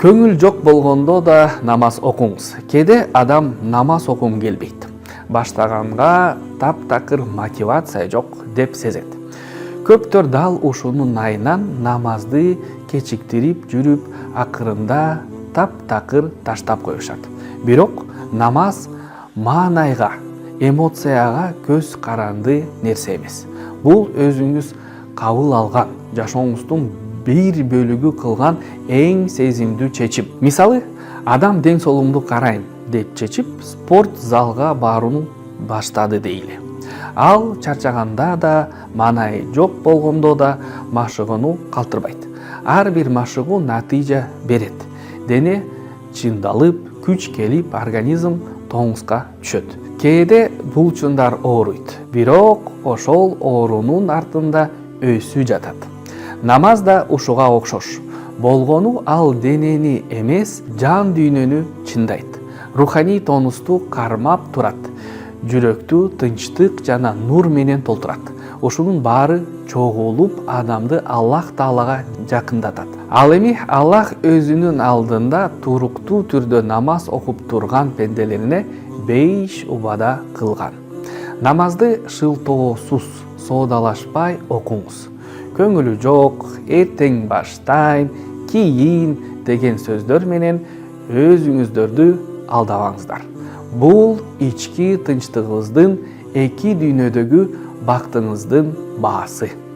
Көңүл жок болгондо да намаз окуңуз. Кээде адам намаз окугум келбейт. Баштаганга таптакыр мотивация жок деп сезет. Көптөр дал ушунун айынан намазды кечиктирип жүрүп, акырында таптакыр таштап коюшат. Бирок намаз маанайга, эмоцияга көз каранды нерсе эмес. Бул өзүңүз кабыл алган, жашооңуздун бир бөлүгү кылган эң сезимдүү чечим. Мисалы, адам ден соолугумду карайын деп чечип, спорт залга барууну баштады дейли. Ал чарчаганда да, маанайы жок болгондо да машыгууну калтырбайт. Ар бир машыгуу натыйжа берет. Дене чыңдалып, күч келип, организм тоңузга түшөт. Кээде булчундар ооруйт, бирок ошол оорунун артында өсү жатат. Намаз да ушуга окшош. Болгону ал денени эмес, жан дүйнөнү чыңдайт. Руханий тонусту кармап турат. Жүрөктү тынчтык жана нур менен толтурат. Ушунун баары чогулуп адамды Аллах Таалага жакындатат. Ал эми Аллах өзүнүн алдында туруктуу түрдө намаз окуп турган пенделерине 5 убада кылган. Намазды шылтоосуз, соодалашпай окуңуз. Көңүлү жок, эртең баштайм, кийин деген сөздөр менен өзүңүздөрдү алдабаңыздар. Бул ички тынчтыгыңыздын, эки дүйнөдөгү бактыңыздын баасы.